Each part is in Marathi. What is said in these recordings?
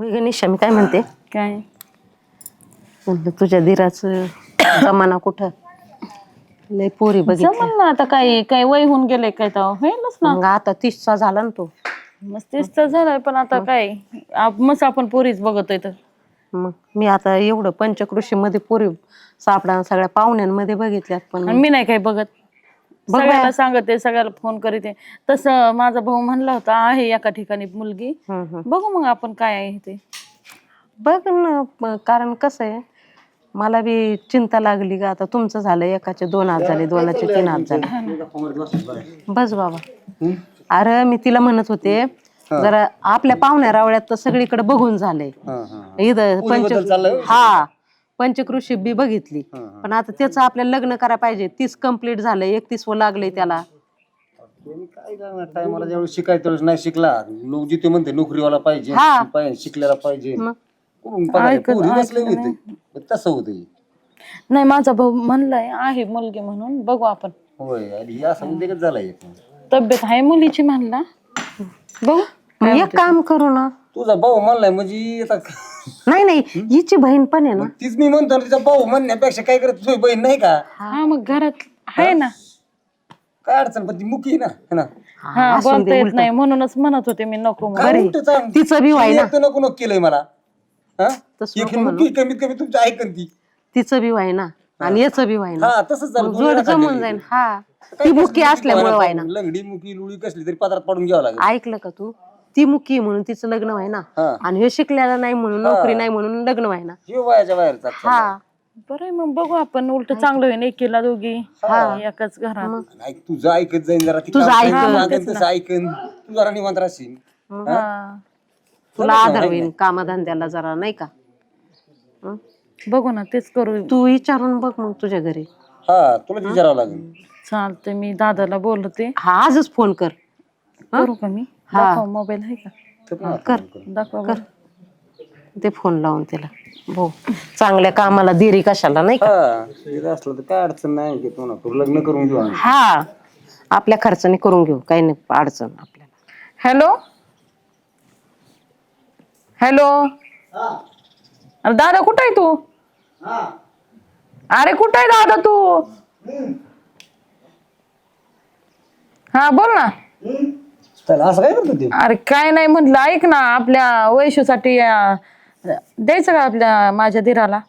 होय गणेशा, मी काय म्हणते, काय म्हणलं तुझ्या दिराचं जमाना कुठं, लय पोरी बघितल्या. जमल ना आता, काय काय वय होऊन गेलंय काय तर होईलच ना. मग आता 30चा झाला ना तो. मस्त तेच तर झालंय, पण आता काय मस्त आपण पोरीच बघतोय तर. मग मी आता एवढं पंचकृषी मध्ये पोरी सापडा सगळ्या पाहुण्यांमध्ये बघितल्यात, पण आणि मी नाही काय बघत, सगळ्याला सांगते, सगळ्याला फोन करते. तसं माझा भाऊ म्हणला होता आहे एका ठिकाणी मुलगी, बघू मग आपण काय आहे ते बघ ना. कारण कसं आहे, मला बी चिंता लागली का, आता तुमचं झालं एकाचे 2 हात झाले, 2चे 3 हात झाले. बस बाबा. अरे मी तिला म्हणत होते, जरा आपल्या पाहुण्या रावळ्यात तर सगळीकडे बघून झालंय. इथं पंचकृषी बी बघितली, पण आता त्याचं आपल्याला लग्न करायला पाहिजे. 30 कंप्लीट झालंय, 31 लागले त्याला. काय करणार, टायमाला जेवढं शिकायचं तेवढं नाही शिकला. लोक जिथे म्हणते नोकरीवाला पाहिजे, शिकलेला पाहिजे, तसं होत नाही. माझा भाऊ म्हणलाय आहे मुलगी म्हणून, बघू आपण. होय, आणि असं देखत झालाय. तब्येत आहे मुलीची म्हणला, बघू. एक काम करू ना, तुझा भाऊ म्हणलाय म्हणजे आता नाही हिची बहीण पण आहे ना. तीच मी म्हणतो, तिचा भाऊ म्हणण्यापेक्षा काय करत, तुझी बहीण नाही का? हा, मग घरात आहे ना. काय अडचण, पण ती मुकी ना, है ना. हा, बोलता येत नाही म्हणूनच म्हणत होते मी नको. तिचं बी व्हाय ना, नको नको केलंय मला. मुकी कमीत कमी तुमच्या ऐकन ती. तिचं बी व्हाय ना, आणि याचं बी व्हाय ना. हा, तसंच झालं. जोड जमून जाईल. हा, ती मुकी असल्यामुळे व्हाय ना. लंगडी मुकी लुळी कसली तरी पदरात पडून घ्यावं लागेल. ऐकलं का तू? ती मुकी म्हणून तिचं लग्न व्हाय ना, आणि हे शिकलेला नाही म्हणून, नोकरी नाही म्हणून लग्न व्हाय ना. हे वयाच्या बाहेर जात. हा, बरं मग बघू आपण. उलट चांगलं होईल, एकीला दोघी एकाच घरात. ऐक, तुझं ऐकत जाईन जरा. तुझं तसं ऐकन तू, जरा निवांत राहशील. तुला आधार होईल कामधंद्याला जरा, नाही का? बघू ना, तेच करू. तू विचारून बघ मग तुझ्या घरी. हा, तुला विचारावं लागेल. चालतंय, मी दादाला बोलते. हा, आजच फोन कर. करू का मी? दाखव, मोबाईल आहे का? कर, दाखवा. ते फोन लावून तिला. भाऊ चांगल्या कामाला देरी कशाला, नाही का? असलं तर काय अडचण नाही, तू लग्न करून घेऊ. हा, आपल्या खर्चाने करून घेऊ, काही नाही अडचण आपल्याला. हॅलो हॅलो, अरे दादा कुठं आहे तू? अरे कुठं आहे दादा तू? हा, बोल ना. असं काय करतो ते? अरे काय नाही म्हटलं, ऐक ना, आपल्या वैशूसाठी द्यायचं का आपल्या माझ्या दिराला?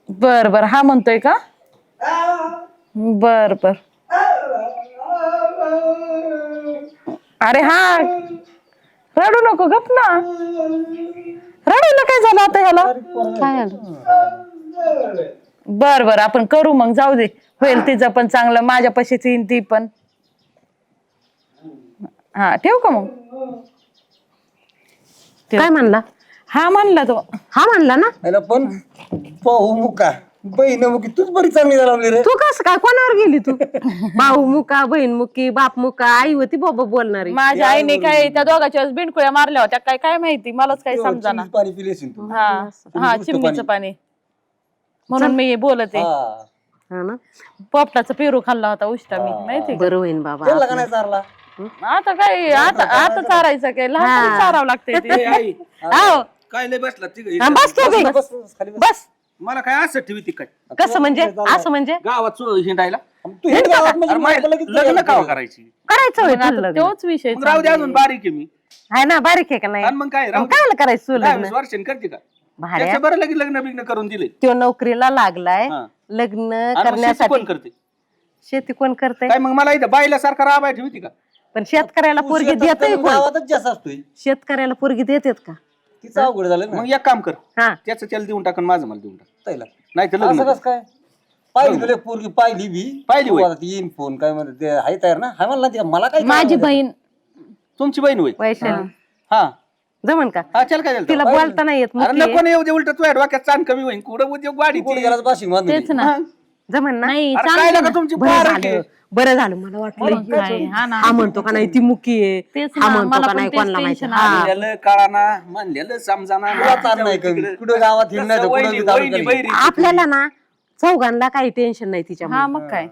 बर बर, हा म्हणतोय का? बर बर. अरे हा, रडू नको, गप ना. रडायला काय झालं आता ह्याला? काय झालं? बर बर, आपण करू मग, जाऊ दे. होईल तिचं पण चांगलं, माझ्या पशीच येईन ती पण. हा, ठेवू का मग? काय म्हणला? हा म्हणला तो. हा म्हणला ना. पण पाहू मुका बहीण मुकी तूच बरी चांगली झाला रे. तू कसं काय, कोणावर गेली तू? भाऊ मुका, बहीण मुकी, बाप मुका, आई होती बाबा बोलणारी. माझ्या आईने काय त्या दोघांच्या बिंडकुळ्या मारल्या होत्या, काय काय माहिती, मलाच काही समजाना. पाणी पिलेशील तू. हा, चिमणीचं पाणी, म्हणून मी बोलते. हा ना, पोपटाचा पेरू खाल्ला होता उष्टा मी, माहिती. बरं होईन बाबा. नाही चारला आता काय, आता चारायचं काय, लहान चारावं लागतंय. काय लय बसला बस तू बी. बस. मला काय असं ठेवी ती काय कसं म्हणजे? असं म्हणजे गावात हिंडायला तू हे गावात म्हणजे लग्न का करायची? करायचं होय तुला लग्न? तोच विषय मग राहू दे, अजून बारीक आहे मी. आहे ना, बारीक आहे का नाही? आणि मग काय राहू दे. काय करायचं तुला लग्न? 20 वर्षांनी करते का? भाड्या त्याच्या बरं लगे लग्न बिग्न करून दिले. तो नोकरीला लागलाय, लग्न आणि मग शेती करण्यासाठी. कोण करते? शेती कोण करते? काय मग मला इथं बाईला सारखा राबाय ठेवती का? पण शेतकऱ्याला पोरगी देते कोण? गावातच जास्त असतोय. शेतकऱ्याला पोरगी देतात का? तिचं अवघड झालं ना. मग एक काम कर, हा, त्याचं त्याला देऊन टाक, माझं मला देऊन टाक. ताईला. नाही तर असं लग्न कसं काय? पाहिली तुला पोरगी, पाहिली बी. पाहिली होय. तू आता ती येईन फोन काय म्हणते ते आहे तयार ना? हाय म्हणला ती, मला काय माझी बहीण. तुमची बहीण होय? वैशाली हा जमन का? हा, चल काय झालं? तिला बोलता नाही येत. अरे नको नाही येऊ दे, उलट तुझ्या डोक्यात चाण कमी होईल. कुठं उद्योग वाढी कुठे गेला बाशिंग बांधून तेच ना. जमन ना? नाही, काय नका तुमची बरं झालं, बरं झालं. मला वाटलं हा म्हणतो का नाही ती मुकी आहे, तेच हा ना, म्हणतो मला का पण नाही तेच कोणाला माहिती. टेन्शन हा, म्हणलेलं कळाना, म्हणलेलं समजाना. तुला ताण नाही कमी. कुठं गावात हिंड नाही तर कुठं बी दारू करी. आपल्याला ना चौघांना काही टेन्शन नाही तिच्या. हा, मग काय.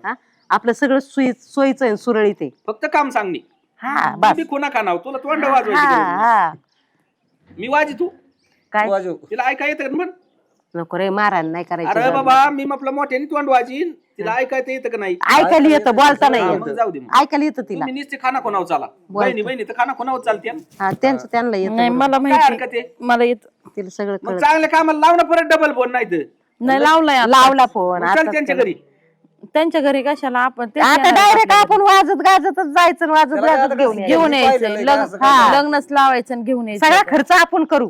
आपलं सगळं सोयीचं आहे, सुरळीत आहे. फक्त काम सांगणे. हा मी बस बी खुना खानाव तुला तोंड हा वाजवायची हा मी वाजी तू काय वाजव. तिला ऐका येतं का म्हण नको रे मारहाण नाही करायची अरे बाबा मी आपल्या मोठ्याने तोंड वाजीन तिला ऐकायचं येतं का नाही ऐकायला येतं बोलता नाही हा, येत मग जाऊ दे मग. ऐकायला येतं तिला तुम्ही नुसते खाना कोणावर चाला बहिणी बहिणी तर खाना कोणावर चालते हा त्यांचं त्यांना येतं नाही मला काय माहिती हरकत आहे मला येत तिला सगळं मग कळत चांगल्या कामाला लावणं परत डबल फोन नाही तर नाही लावलाय आता. लावला फोन मग चल त्यांच्या घरी त्यांच्या घरी कशाला आपण तेच आता येणार डायरेक्ट आपण वाजत गाजतच जायचं आणि वाजत गाजत घेऊन यायचं. घेऊन यायचं लग्नच लावायचं आणि घेऊन यायचं सगळा खर्च आपण करू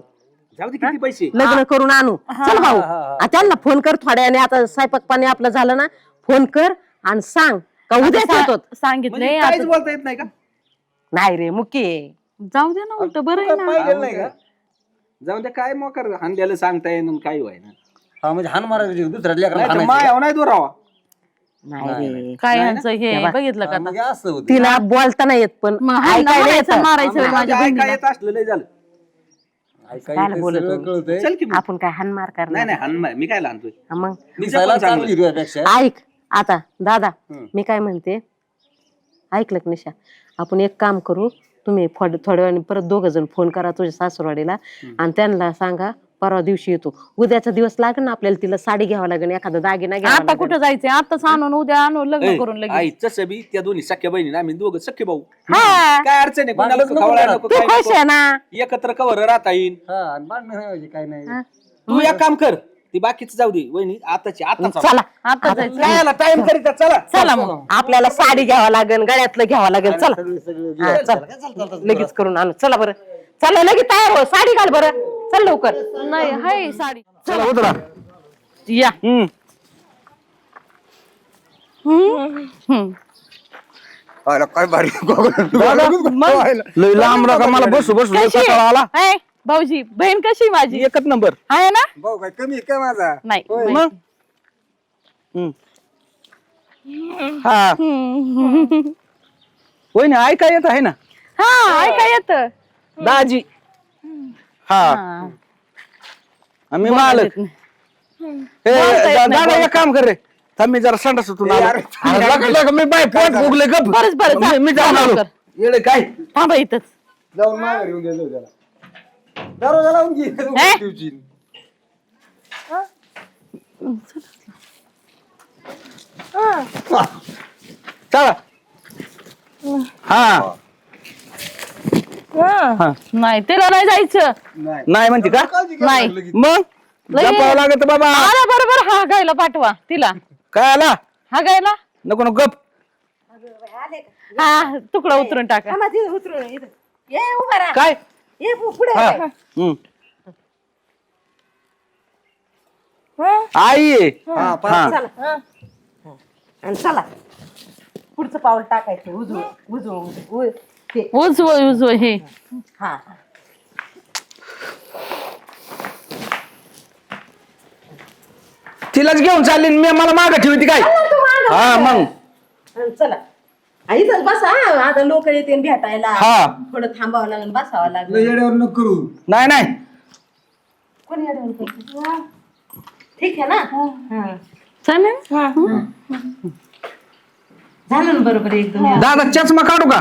जाऊ दे किती पैसे लग्न करून आणू चल भाऊ आ, त्यांना फोन कर थोड्याने आता स्वयंपाक पाणी आपलं झालं ना फोन कर आणि सांग का उद्याच येतो सांगितले म्हणजे काहीच बोलता येत नाही का नाही रे मुकी जाऊ दे ना उलट बरं आहे ना पाहिलेलं नाही का जाऊन द्या काय मोकर हांद्याला सांगता येईन काय व्हाय ना हा म्हणजे हान मारायची दुसऱ्या लेकराला नाही तर हाणायचं. मायावर नाही दुरावा नाही रे काय यांचं हे बघितलं का हा, आता? मग असं होतं तिला बोलता नाही येत पण मग हाणं ऐकायला मारायचं येतं. मारायचं होय माझ्या काय बहिणीला येत असलं लय झालं ऐकायला येतं, बोलत सगळं हो? कळतंय. चल की मग. आपण काय हानमार नाही करणार नाही हान मी काय लहानतोय हा, मग दिसायला चांगली तुझ्यापेक्षा. ऐक आता दादा मी काय म्हणते ऐकलं का निशा आपण एक काम करू तुम्ही थोड्या वेळाने परत दोघ जण फोन करा तुझ्या सासूरवाडीला आणि त्यांना सांगा परवा दिवशी येतो उद्याचा दिवस लागेल ना आपल्याला तिला साडी घ्यावं लागेल एखादा दागिना घ्यावा आता लागेल. कुठं जायचंय आताच आणून उद्या आणून लग्न करून लगेच आई तसं बी त्या दोन्ही सख्या बहिणी आम्ही दोघं सख्खे भाऊ हा काय अडचण आहे कोणाला भांडणच नको खवळायला करा. नको तू काय खुश आहे ना नको. एकत्र कवर राहता येईल हा आणि भांडणं नाही व्हायची, काय नाही तू एक काम कर ती बाकीच जाऊ दे वहिनी आताची आता चला आता जायचं काय टाइम करीत चला चला मग आपल्याला साडी घ्यावं लागेल गळ्यातलं घ्यावं लागेल चला सगळं सगळं हा, चल लगेच करून आणू चला बरं चला लगेच तयार हो साडी घाल बरं चल लवकर नाही हाय साडी चला उतरा या काय भारी लय लांब नका मला बसू बसू लय कशी कंटाळा आला आहे? भाऊजी बहीण कशी माझी एकच नंबर आहे ना भाऊ काय कमी आहे काय माझा नाही मग हा वहिनी ऐका येत आहे ना हा ऐका येत दाजी हा आम्ही मालक दादा एक काम कर रे थांब मी जरा संडास होतो मी बाय पोट फुगले गप बरंच बरं जा. मी जाऊन आलो येडे काय थांबा इथंच जाऊन माघारी येऊन गेलो त्याला दरवाजा लावून घे हे? दिवशी. चला हा नाही त्याला नाही जायचं नाही म्हणते का नाही मग जपावं लागत बाबा आला बरोबर हा गायला पाठवा तिला काय आला हा गायला नको नको गप हा तुकडा उतरून टाका काय हा. हम्म. आई आहे. हा हा. आणि चला पुढचं पाऊल टाकायचं उजव उजव ते उजव हे हा तिलाच घेऊन चालली आणि मी मला मागं ठेवती काय हा मग आणि चला इथंच बसा आता लोक येते भेटायला हा. थोडं थांबावं लागेल बसावं लागेल लय येड्यावर नको करू नाही नाही कोणी अडवून करतं? ठीक आहे ना हा. चालेल झालं ना बरोबर एकदम दादा चष्मा काढू का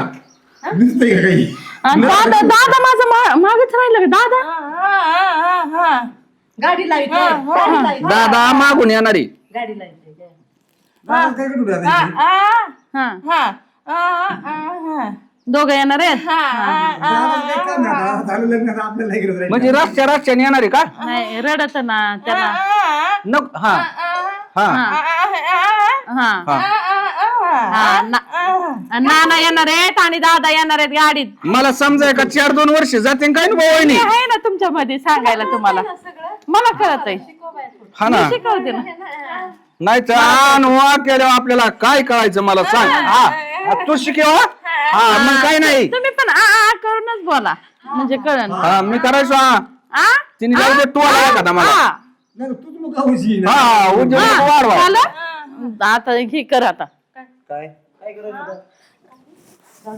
दिसतंय का काही दादा दादा माझं मागच राहिलं का दादा गाडी लावते गाडी लावते दादा मागून येणारी गाडी लावते दादा काय करू दादा? हा दोघं येणार आहेत दादा काय करणार? दादा झालं लग्न आता आपल्याला नाही गरज राहिली. म्हणजे रस्त्याने येणारी का नाही रडत ना त्याला नको हा हा हा हा नाना येणार आहेत आणि दादा येणार आहेत गाडीत मला समजाय का 4-2 वर्ष जाते काय ना भाऊ ते आहे ना तुमच्या मध्ये सांगायला तुम्हाला मला कळत आहे हा ना शिकवते ना नाही तर वा केल्यावर आपल्याला काय कळायचं मला सांग हा तू शिकेव हा मग काय नाही तुम्ही पण आ करूनच बोला म्हणजे कळन हा मी करायचो हा आ तिने जाऊ दे तू आला एखादा मला आ. नाही, तूच मग गावची ना. हा उद्योग वाढवा झालं आता हे कर आता काय काय करायचं आता?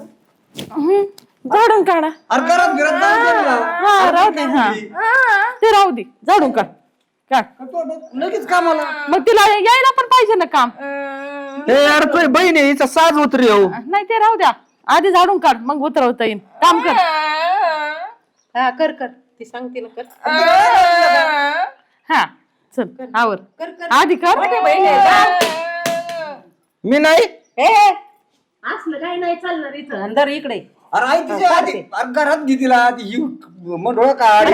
झाडून काढा अरे घरात घरात जाऊन दे ना. हा राहू दे हा ते राहू दे झाडून काढ काढ तो लगेच कामाला मग तिला यायला पण पाहिजे ना काम हे यार तुझी बहीण आहे हिचा साज उतरी हो नाही ते राहू द्या आधी झाडून काढ मग उतरवता येईल काम कर. हा कर कर ती सांगते ना कर. हा चल आवर आधी कर. मी नाही असलं काही नाही चालणार इथं अंदर इकडे. अरे आई तिच्या आधी अरे घरात घे तिला ती मंडोळ काढ.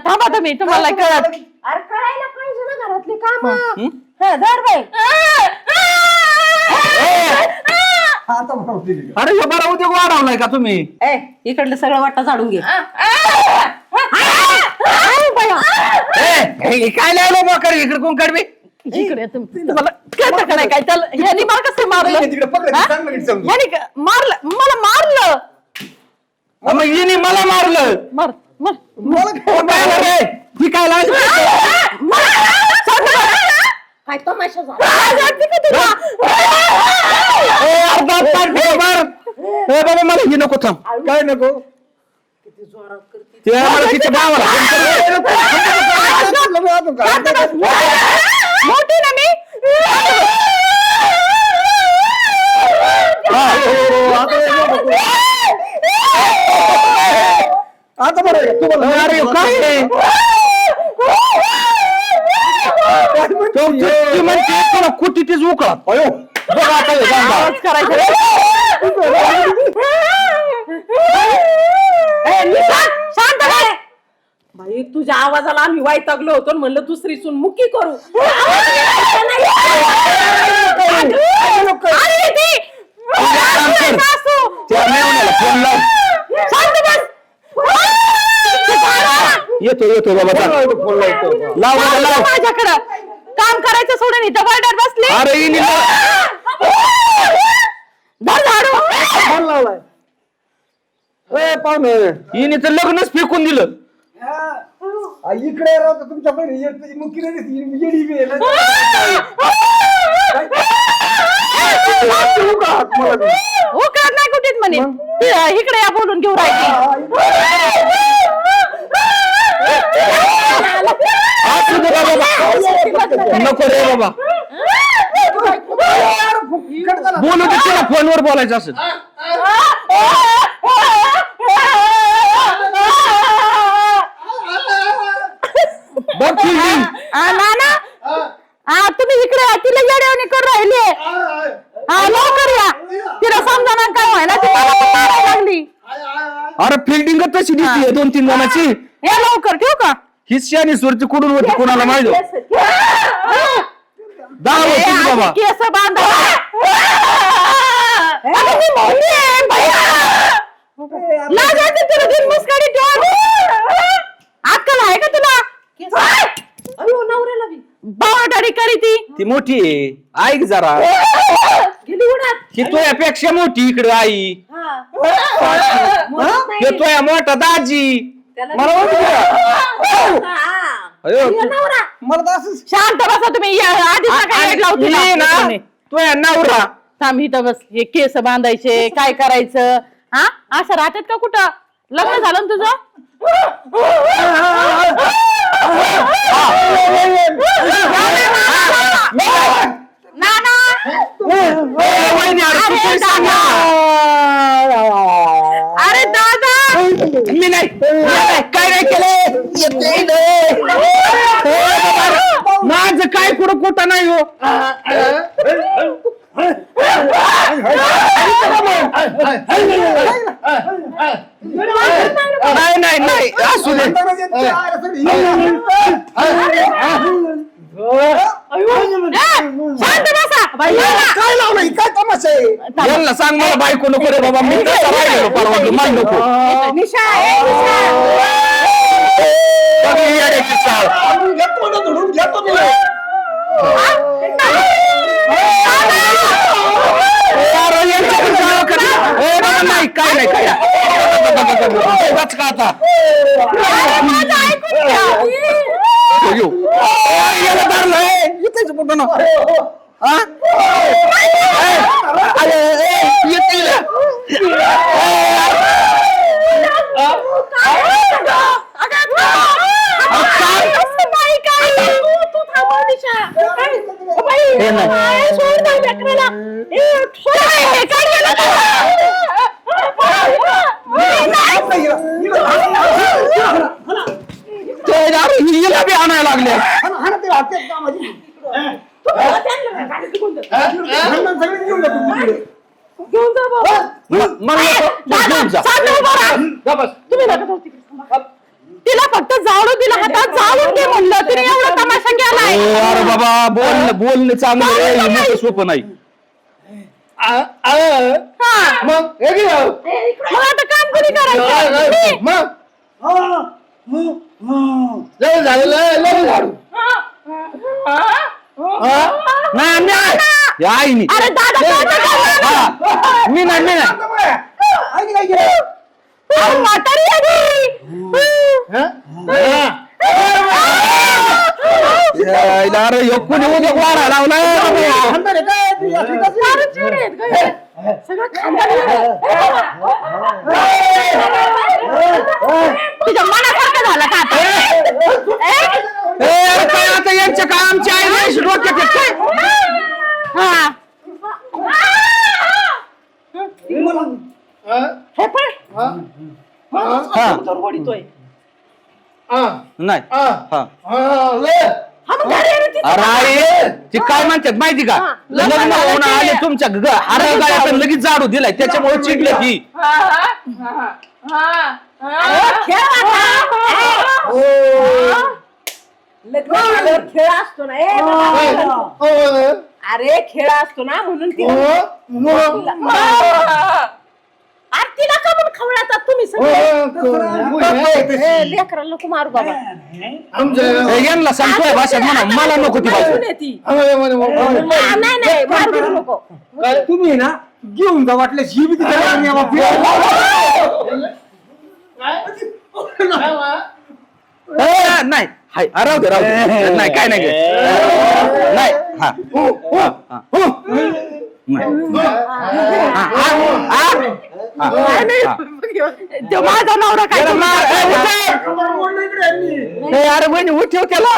थांबा तुम्ही तुम्हाला कळत. अरे करायला पाहिजे ना घरातली काम. धर बाई. आता बरोबर दिली. अरे हे बरा उद्योग वाढवलाय का तुम्ही? इकडलं सगळं वाटा झाडून घे. काय नाही मकर इकडे कोण कडवी इकडे तुम्हाला कळतं का नाही काय त्याला ह्यानी मला कसं मारलं. तिकडे पकड हा? सांग नीट समजून. ह्यानी मारलं मला मारलं. मग हिने मला मारलं. मार मार ही काय काय तमाशा झाला. बाबा मला ही नको थांब. काय नको ते मला तिच्या भावाला मोठी ना मी. आता बरं तुम्हाला अरे काय म्हणते कुठे तीच उकळा. अयो बघा आता हे गांजा. आवाज करायचा. शांत राह. भाई तुझ्या आवाजाला आम्ही वैतागलो होतो म्हणलं दुसरी सून मुकी करू. त्या मेवण्याला फोन लाव. येतो बाबा लाव बाबा लाव. माझ्याकडं काम करायचं सोडून इथं बरडात बसली. अरे हिने धर झाडू. फोन लावलाय. पाहुणे हिने तर लग्नच फेकून दिलं. इकडे राहतो तुमच्या बहिणी मुकी नाही येडी बी आहे ना. उकळत नाही कुठेच म्हणे. इकडे या बोलून घेऊ राहिली. नको रे बाबा बोलू दे तिला फोनवर बोलायचं असेल. बघ fielding. नाना तुम्ही इकडे या. तिला येड्यावणी करून राहिले. हा लवकर या. तिला समजा काय व्हायला ती मला पण मारायला लागली. अरे फिल्डिंग तशी दिसतीये 2-3 जणांची. या लवकर ठेवू का. हीच शानी सुरती कुठून होती कोणाला माहिती. दाव होती बाबा. केस बांधा. अक्कल आहे का तुला. बावटारी करी ती मोठी आहे ऐक जरा. ही तुझ्यापेक्षा मोठी इकडे आई. हे तुझ्या मोठा दाजी. मला मला तर असं शांत बसा तुम्ही. तुझ्या नवरा थांब इथं बस. हे केस बांधायचे काय करायचं. हा असं राहतात का कुठं. लग्न झालं ना तुझं. नाना अरे दादा मी नाही काय नाही केलं. माझं काय कुठं कुठं नाही हो. नाही नाही असू दे. शांत बसा. काय लावलं काय तमाशा आहे. यांना सांग मला बायको नको रे बाबा. मी तसा राहिलेलो परवा मला नको. येड्याची चाळ. घेतो मी. नाही काय नाही काय का आता याला धरलंय इथेच कुठं ना. हिला बी आणायला लागले. तिला फक्त जाळू दिला हातात जाळून घे म्हणलं तिने एवढा तमाशा केलाय. अरे बाबा बोलणं चांगलं सोपं नाही. मग आता काम कधी करायचं? नाही अरे दादा मी नाही म्हातारी अरे कोणी उद्या वाढा लावला. तुझ्या मनासारखं झालं का काय आता यांच्या काय आमच्या आई डोक्यात येत काय? नाही अरे आई ती काय म्हणतात माहिती का? लग्न होऊन आले तुमच्या हार गाड्यात लगेच झाडू दिलाय त्याच्यामुळे चिडलं की. खेळ असतो ना अरे खेळ असतो ना म्हणून तिला का म्हणून खवळातात तुम्ही सगळे लेकराला नको मारू बाबा. यांना सांगतोय भाषा म्हणा मला नको ती भाषा. नाही मारू देऊ नको. तुम्ही ना घेऊन जा वाटलं जीवित नाही हाय राहू दे नाही काय नाही नाही तो माझा नवरा काय अरे बहिणी उठव त्याला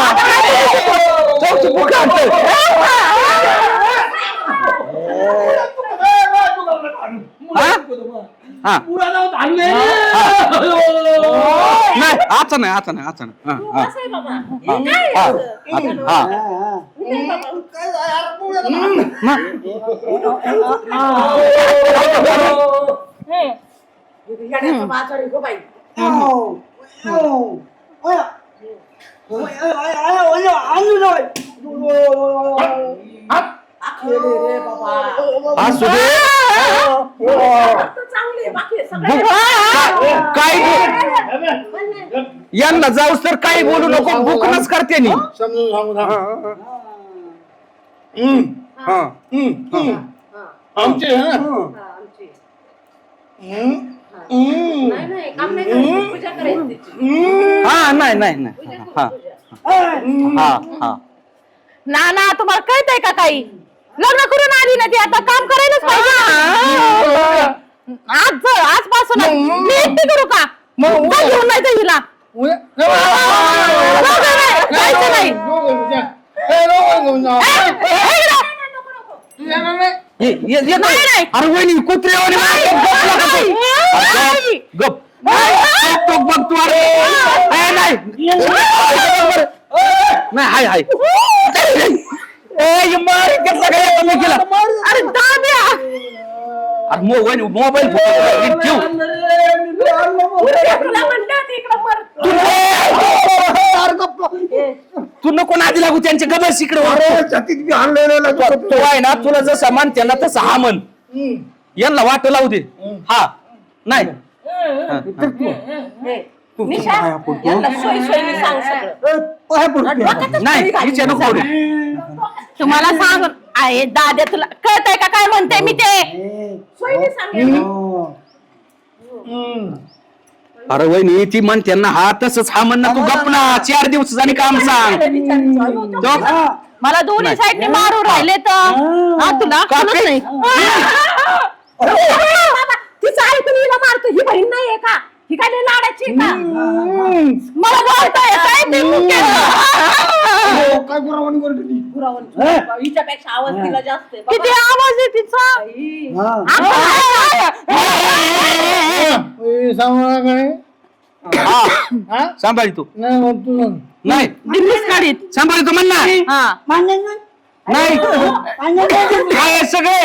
नाही आता नाही आता नाही आता काय यांना जाऊस तर काही बोलू नको बुकनच करते नी. हा नाही नाही नाही हा हा हा ना तुम्हाला कळतंय का काही? लग्न करून आली ना ती आता काम करायलाच पाहिजे. आजपासून मी एकटी करू का? काय घेऊन नाही तर हिला जायचं नाही. अरे वहिनी कुत्रे गप बघ तू. अरे नाही हाय हाय केला. अरे दाद्या मोबाईल तू नको नादी लागू त्यांच्या गबस इकडे तो आहे ना तुला जसं मान त्यांना तसं हा मन यांना वाट लावू दे. हा नाही नाही हिच्या नको तुम्हाला सांग आहे दाद्या तुला कळतंय का काय म्हणते मी ते? अरे वहिनी ती म्हण त्यांना हा तसंच हा म्हण ना तू गपना 4 दिवस आणि काम सांग. मला दोन्ही साईडने मारू राहिले तर तुला नाही तिचं आई पण हिला मारतो. ही बहीण नाहीये का? ही काय लाडाची का? मला बोलताय काय ते काय हिच्यापेक्षा आवाज तिला जास्त आहे. किती आवाज आहे तिचा सांभाळी तू नाही दिल्लीच काढीत सांभाळी तू म्हण ना हा नाही काय आहे सगळे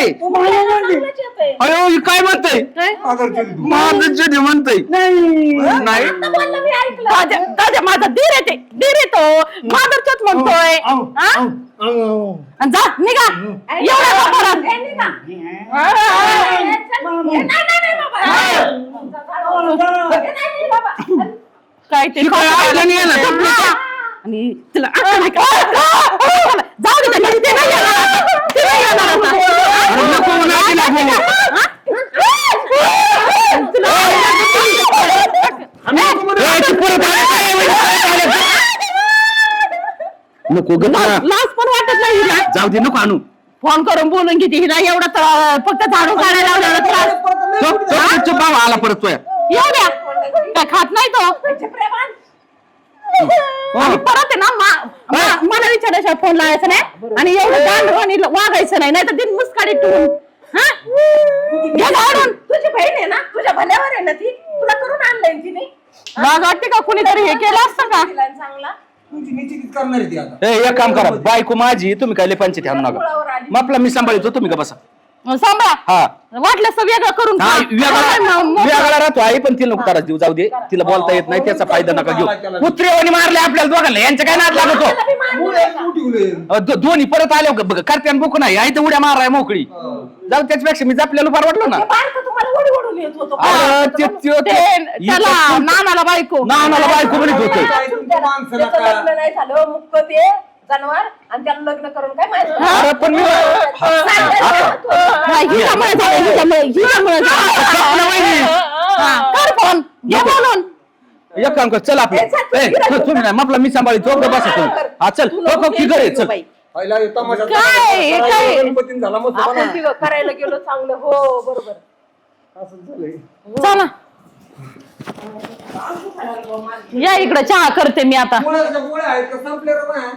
अयो ही काय म्हणतय माझं म्हणतय नाही दादा माझा दीर येते दीर येतो मादरचोच म्हणतोय हा? आणि जा निघा एवढ्या वापरात. काय ते आणि तुला जाऊ दे त्याला, ते नाही येणार. ते नाही येणार आता. नको ग लाज पण वाटत नाही हिला. जाऊ दे नको आणू फोन करून बोलून किती हिला एवढा फक्त झाडू काढायला लावलेला त्रास. तो बाबा आला परत तोय येऊ द्या काय खात नाही तो. आणि परत आहे ना मला विचारायचं फोन लावायचा नाही आणि एवढं गांडवानी वागायचं नाही, नाहीतर दिन मुस्काडी टून तुझी बहीण आहे ना, तुझ्या भल्यावर आहे ना ती, तुला करून आणलंय तिने. लाज वाटते का कुणीतरी हे केलं असतं का. तिला चांगला तुमची निश्चित करणार आहे ती आता. एक काम करा बायको माझी तुम्ही काय पंचायत आणू नका मुळावर आली. मग आपला मी सांभाळतो तुम्ही का बसा सांभाळा हा वाटलं तर वेगळं करून खा. वेगळा राहतो आई पण तिला नको देऊ जाऊ दे तिला बोलता येत नाही त्याचा फायदा नका घेऊ कुत्रेवानी मारले आपल्याला दोघांना यांच्या काय नाद लागतो त्याला बी मारलंय का? दोन्ही परत आले करते बुक नाही आई तर उड्या माराय मोकळी जाऊ त्याच्यापेक्षा मी जपलेलं फार वाटलं ना ते बारकं तुम्हाला ओढी ओढून येत होतं. त्याला नानाला बायको नानाला बायको म्हणत होतं त्याचं लग्न नाही झालं, मुक्त ते जनावर, आणि त्याला लग्न करून काय माहिती. अरे पण मी हिच्यामुळे झालं, हिच्यामुळे कर फोन घे बोलून. एक काम कर चल आपलं तुम्ही नाही आपला मी सांभाळतो बसा तुम्ही हा चल की करे चल पहिला तमाशा काय काय गणपतीने झाला मग आपण तिघं करायला गेलो चांगलं. हो बरोबर. चला या इकडे चहा करते मी आता. गोळ्या आहेत का संपल्या का नाही?